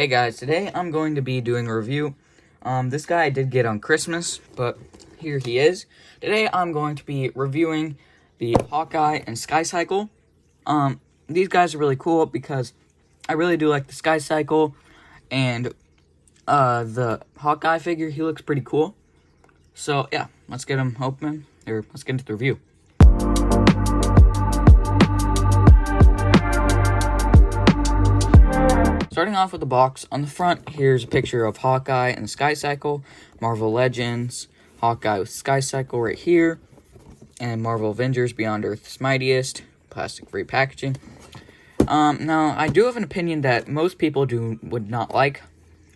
Hey guys, today I'm going to be doing a review. This guy I did get on Christmas, but here he is. Today I'm going to be reviewing the Hawkeye and Skycycle. These guys are really cool because I really do like the Skycycle, and the Hawkeye figure, he looks pretty cool. So yeah, let's get him open, or let's get into the review. Starting off with the box, on the front, here's a picture of Hawkeye and Skycycle, Marvel Legends, Hawkeye with Skycycle right here, and Marvel Avengers Beyond Earth's Mightiest, plastic-free packaging. Now, I do have an opinion that most people would not like,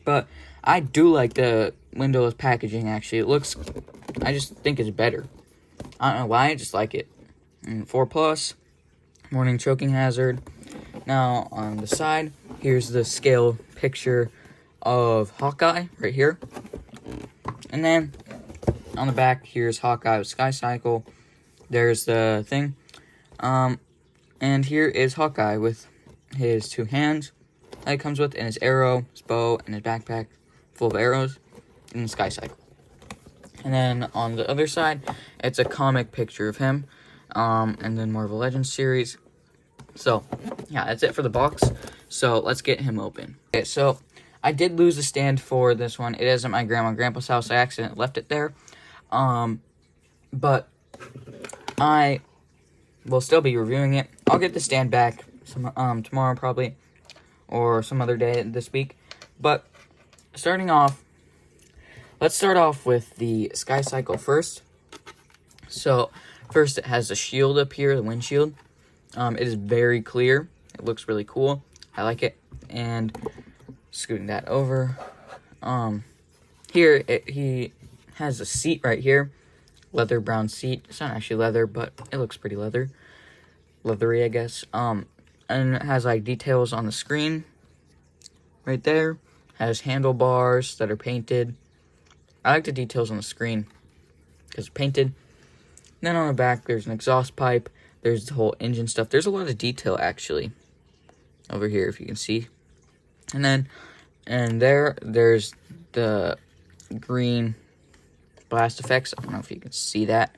but I do like the windowless packaging, actually. I just think it's better. I don't know why, I just like it. And 4+, warning choking hazard. Now, on the side, here's the scale picture of Hawkeye right here. And then, on the back, here's Hawkeye with Skycycle. There's the thing. And here is Hawkeye with his two hands that he comes with, and his arrow, his bow, and his backpack full of arrows, and the Skycycle. And then, on the other side, it's a comic picture of him, and then Marvel Legends series. So, yeah, that's it for the box. So, let's get him open. Okay, so, I did lose the stand for this one. It is at my grandma and grandpa's house. I accidentally left it there. But I will still be reviewing it. I'll get the stand back tomorrow probably, or some other day this week. But, starting off, let's start off with the Skycycle first. So, first it has the shield up here, the windshield. It is very clear. It looks really cool. I like it. And scooting that over. He has a seat right here. Leather brown seat. It's not actually leather, but it looks pretty leathery, I guess. And it has like details on the screen. Right there. Has handlebars that are painted. I like the details on the screen because it's painted. And then on the back, there's an exhaust pipe. There's the whole engine stuff. There's a lot of detail, actually, over here, if you can see. And there's the green blast effects. I don't know if you can see that,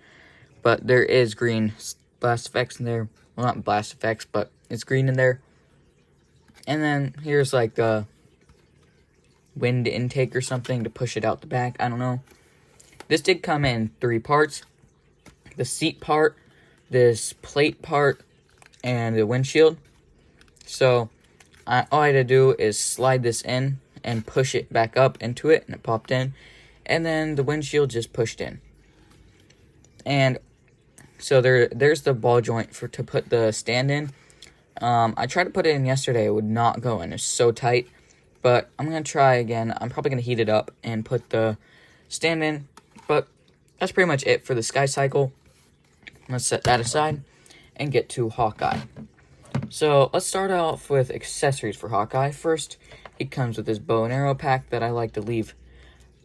but there is green blast effects in there. Well, not blast effects, but it's green in there. And then here's like the wind intake or something to push it out the back. I don't know. This did come in 3 parts. The seat part, this plate part, and the windshield. So all I had to do is slide this in and push it back up into it, and it popped in. And then the windshield just pushed in. And so there's the ball joint to put the stand in. I tried to put it in yesterday. It would not go in. It's so tight. But I'm going to try again. I'm probably going to heat it up and put the stand in. But that's pretty much it for the Skycycle. Let's set that aside and get to Hawkeye. So, let's start off with accessories for Hawkeye. First, he comes with his bow and arrow pack that I like to leave,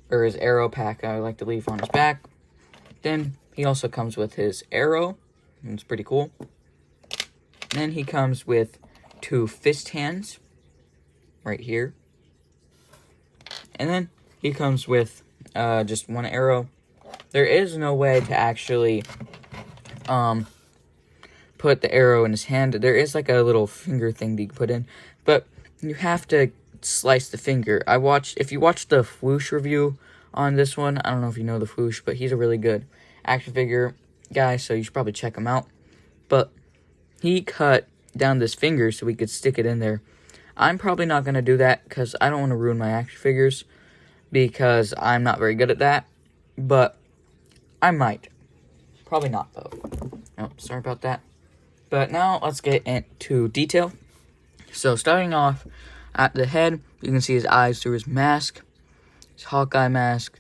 or his arrow pack I like to leave on his back. Then, he also comes with his arrow, and it's pretty cool. Then, he comes with 2 fist hands, right here. And then, he comes with just 1 arrow. There is no way to actually put the arrow in his hand. There is like a little finger thing that you can put in, but you have to slice the finger. If you watch the Whoosh review on this one, I don't know if you know the Whoosh, but he's a really good action figure guy, so you should probably check him out. But he cut down this finger so we could stick it in there. I'm probably not going to do that because I don't want to ruin my action figures, because I'm not very good at that, but I might. Probably not, though. Oh, sorry about that. But now, let's get into detail. So, starting off at the head, you can see his eyes through his mask. His Hawkeye mask.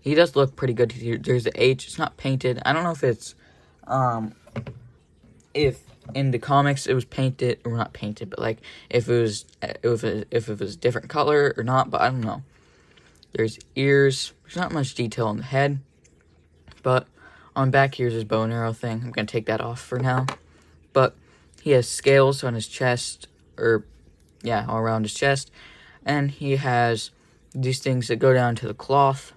He does look pretty good here. There's the H. It's not painted. I don't know if it's, if in the comics it was painted, or not painted, but like, if it was a different color or not, but I don't know. There's ears. There's not much detail on the head. But on back, here's his bow and arrow thing. I'm going to take that off for now. But he has scales on his chest, or yeah, all around his chest. And he has these things that go down to the cloth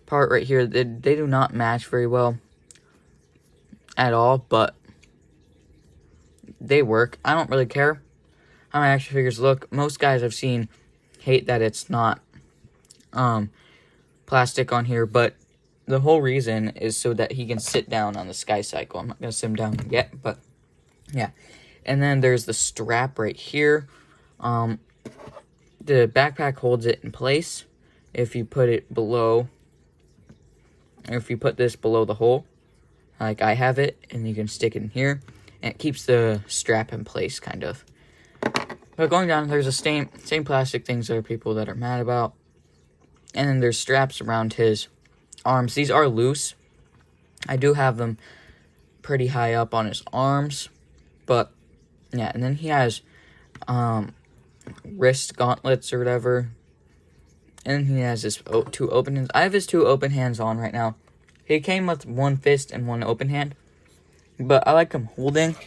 part right here. They do not match very well at all, but they work. I don't really care how my action figures look. Most guys I've seen hate that it's not plastic on here, but the whole reason is so that he can sit down on the Skycycle. I'm not going to sit him down yet, but yeah. And then there's the strap right here. The backpack holds it in place if you put it below, or if you put this below the hole, like I have it, and you can stick it in here, and it keeps the strap in place, kind of. But going down, there's the same plastic things there are people that are mad about. And then there's straps around his arms. These are loose. I do have them pretty high up on his arms. But, yeah, and then he has wrist gauntlets or whatever. And he has his 2 open hands. I have his 2 open hands on right now. He came with 1 fist and 1 open hand. But I like him holding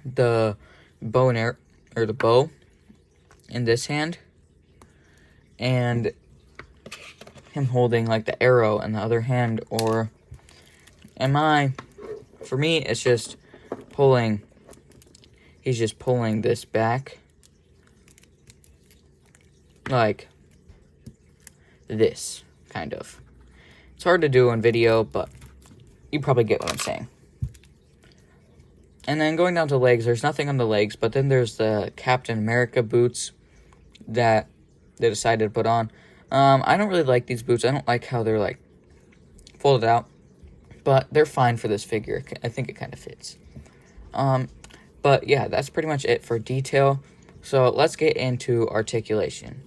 the bow and arrow, or the bow, in this hand. And him holding like the arrow in the other hand, or for me it's just pulling, he's just pulling this back like this, kind of. It's hard to do on video, but you probably get what I'm saying. And then going down to legs, there's nothing on the legs, but then there's the Captain America boots that they decided to put on. I don't really like these boots. I don't like how they're, like, folded out. But they're fine for this figure. I think it kind of fits. But, yeah, that's pretty much it for detail. So, let's get into articulation.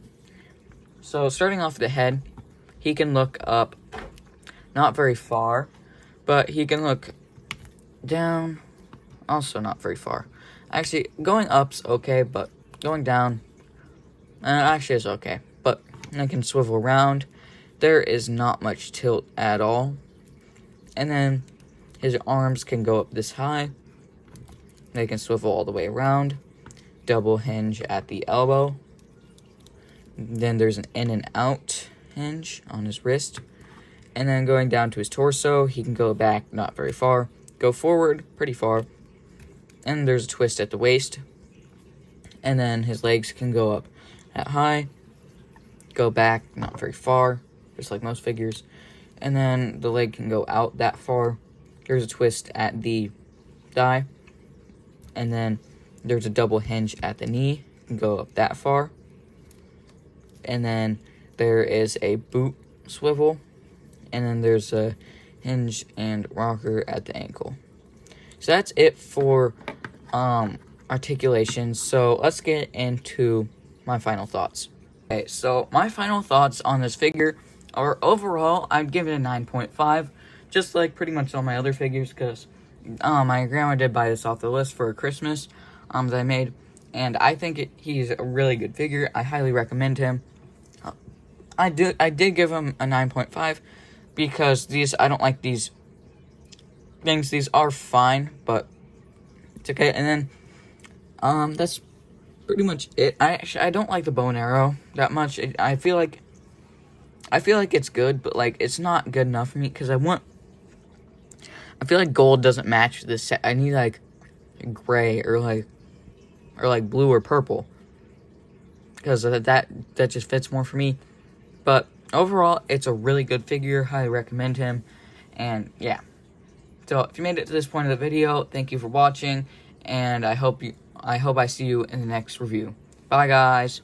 So, starting off the head, he can look up, not very far, but he can look down, also not very far. Actually, going up's okay, but going down, actually is okay. But I can swivel around. There is not much tilt at all. And then his arms can go up this high. They can swivel all the way around. Double hinge at the elbow. Then there's an in and out hinge on his wrist. And then going down to his torso, he can go back not very far. Go forward pretty far. And there's a twist at the waist. And then his legs can go up at high. Go back not very far, just like most figures. And then the leg can go out that far. There's a twist at the thigh. And then there's a double hinge at the knee. It can go up that far. And then there is a boot swivel. And then there's a hinge and rocker at the ankle. So that's it for articulation. So let's get into my final thoughts. Okay, so my final thoughts on this figure are, overall, I'd give it a 9.5, just like pretty much all my other figures, because my grandma did buy this off the list for Christmas that I made, and I think he's a really good figure. I highly recommend him. I did give him a 9.5, because I don't like these things. These are fine, but it's okay. And then, that's pretty much it. I don't like the bow and arrow that much. I feel like it's good, but like it's not good enough for me, because I feel like gold doesn't match this set. I need like gray or like blue or purple, because that just fits more for me. But overall, it's a really good figure. Highly recommend him. And yeah, so if you made it to this point of the video, thank you for watching, and I hope I see you in the next review. Bye, guys.